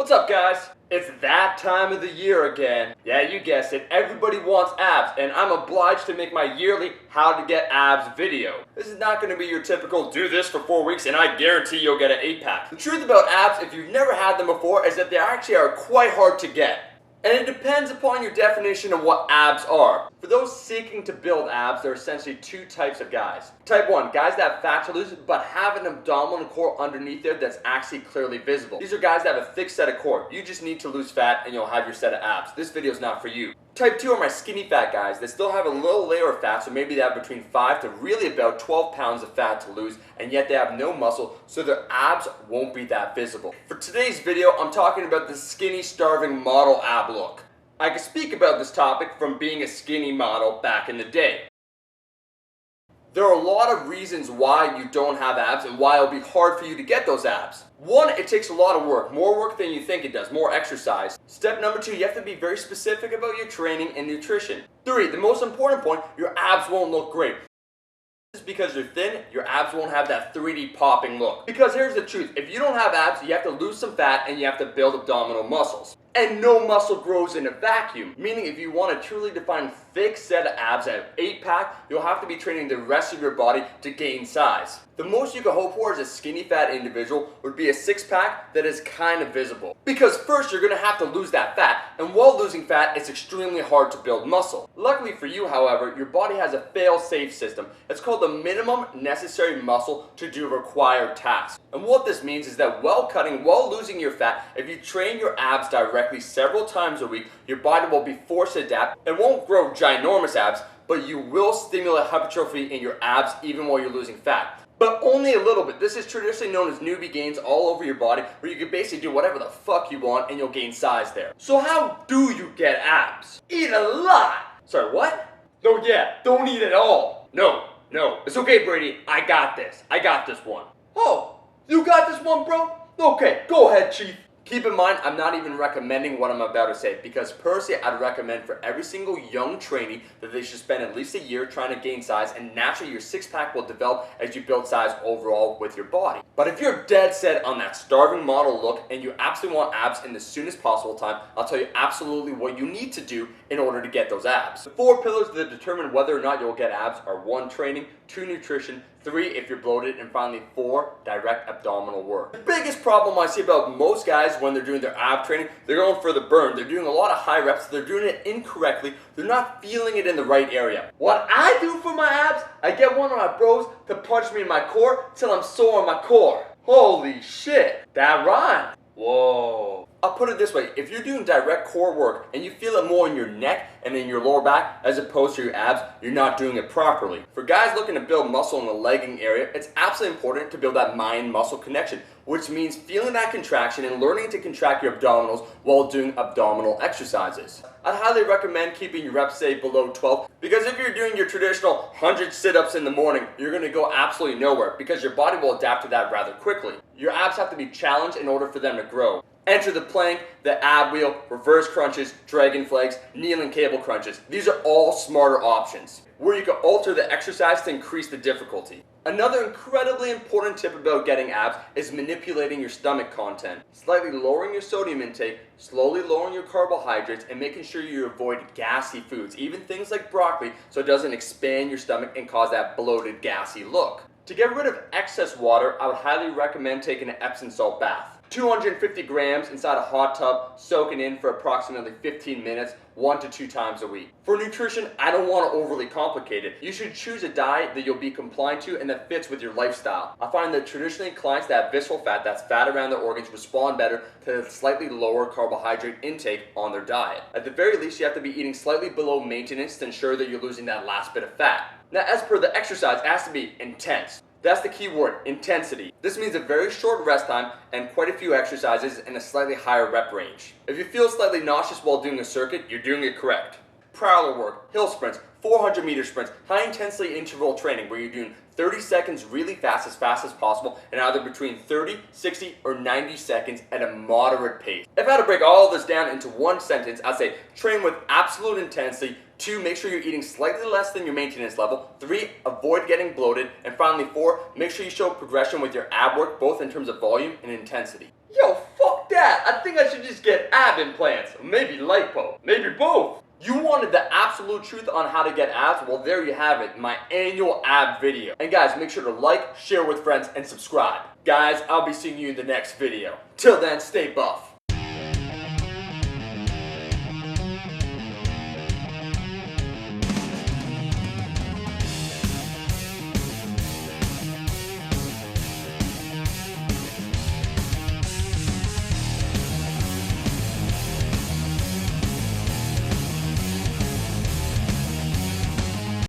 What's up, guys? It's that time of the year again. Yeah, you guessed it, everybody wants abs, and I'm obliged to make my yearly How to Get Abs video. This is not going to be your typical do this for 4 weeks and I guarantee you'll get an 8-pack. The truth about abs, if you've never had them before, is that they actually are quite hard to get. And it depends upon your definition of what abs are. For those seeking to build abs, there are essentially two types of guys. Type 1, guys that have fat to lose but have an abdominal core underneath there that's actually clearly visible. These are guys that have a thick set of core. You just need to lose fat and you'll have your set of abs. This video is not for you. Type 2 are my skinny fat guys that still have a little layer of fat, so maybe they have between 5 to really about 12 pounds of fat to lose, and yet they have no muscle, so their abs won't be that visible. For today's video, I'm talking about the skinny, starving model ab look. I can speak about this topic from being a skinny model back in the day. There are a lot of reasons why you don't have abs and why it'll be hard for you to get those abs. 1, it takes a lot of work, more work than you think it does, more exercise. Step number 2, you have to be very specific about your training and nutrition. 3, the most important point, your abs won't look great. This is because you're thin, your abs won't have that 3D popping look. Because here's the truth, if you don't have abs, you have to lose some fat and you have to build abdominal muscles. And no muscle grows in a vacuum, meaning if you want a truly defined thick set of abs at 8-pack, you'll have to be training the rest of your body to gain size. The most you can hope for as a skinny fat individual would be a 6-pack that is kind of visible. Because first you're going to have to lose that fat, and while losing fat, it's extremely hard to build muscle. Luckily for you, however, your body has a fail-safe system. It's called the minimum necessary muscle to do required tasks. And what this means is that while cutting, while losing your fat, if you train your abs directly several times a week, your body will be forced to adapt and won't grow ginormous abs, but you will stimulate hypertrophy in your abs even while you're losing fat. But only a little bit. This is traditionally known as newbie gains all over your body, where you can basically do whatever the fuck you want and you'll gain size there. So how do you get abs? Eat a lot! Sorry, what? No, yeah, don't eat at all. No, it's okay, Brady, I got this. I got this one. Oh, you got this one, bro? Okay, go ahead, Chief. Keep in mind, I'm not even recommending what I'm about to say, because personally, I'd recommend for every single young trainee that they should spend at least a year trying to gain size, and naturally your 6-pack will develop as you build size overall with your body. But if you're dead set on that starving model look and you absolutely want abs in the soonest possible time, I'll tell you absolutely what you need to do in order to get those abs. The 4 pillars that determine whether or not you'll get abs are 1, training, 2, nutrition, 3, if you're bloated, and finally 4, direct abdominal work. The biggest problem I see about most guys when they're doing their ab training, they're going for the burn. They're doing a lot of high reps, they're doing it incorrectly, they're not feeling it in the right area. What I do for my abs, I get one of my bros to punch me in my core till I'm sore in my core. Holy shit, that rhymed. Whoa. I'll put it this way, if you're doing direct core work and you feel it more in your neck and in your lower back as opposed to your abs, you're not doing it properly. For guys looking to build muscle in the legging area, it's absolutely important to build that mind-muscle connection, which means feeling that contraction and learning to contract your abdominals while doing abdominal exercises. I'd highly recommend keeping your reps, say, below 12, because if you're doing your traditional 100 sit-ups in the morning, you're going to go absolutely nowhere because your body will adapt to that rather quickly. Your abs have to be challenged in order for them to grow. Enter the plank, the ab wheel, reverse crunches, dragon flags, kneeling cable crunches. These are all smarter options, where you can alter the exercise to increase the difficulty. Another incredibly important tip about getting abs is manipulating your stomach content. Slightly lowering your sodium intake, slowly lowering your carbohydrates, and making sure you avoid gassy foods, even things like broccoli, so it doesn't expand your stomach and cause that bloated, gassy look. To get rid of excess water, I would highly recommend taking an Epsom salt bath. 250 grams inside a hot tub, soaking in for approximately 15 minutes, 1 to 2 times a week. For nutrition, I don't want to overly complicate it. You should choose a diet that you'll be compliant to and that fits with your lifestyle. I find that traditionally clients that have visceral fat, that's fat around their organs, respond better to a slightly lower carbohydrate intake on their diet. At the very least, you have to be eating slightly below maintenance to ensure that you're losing that last bit of fat. Now, as per the exercise, it has to be intense. That's the key word, intensity. This means a very short rest time and quite a few exercises in a slightly higher rep range. If you feel slightly nauseous while doing a circuit, you're doing it correct. Prowler work, hill sprints, 400-meter sprints, high-intensity interval training where you're doing 30 seconds really fast as possible, and either between 30, 60, or 90 seconds at a moderate pace. If I had to break all this down into one sentence, I'd say train with absolute intensity. 2, make sure you're eating slightly less than your maintenance level. 3, avoid getting bloated. And finally 4, make sure you show progression with your ab work, both in terms of volume and intensity. Yo, fuck that! Yeah, I think I should just get ab implants, or maybe lipo, maybe both. You wanted the absolute truth on how to get abs? Well, there you have it, my annual ab video. And guys, make sure to like, share with friends, and subscribe. Guys, I'll be seeing you in the next video. Till then, stay buff.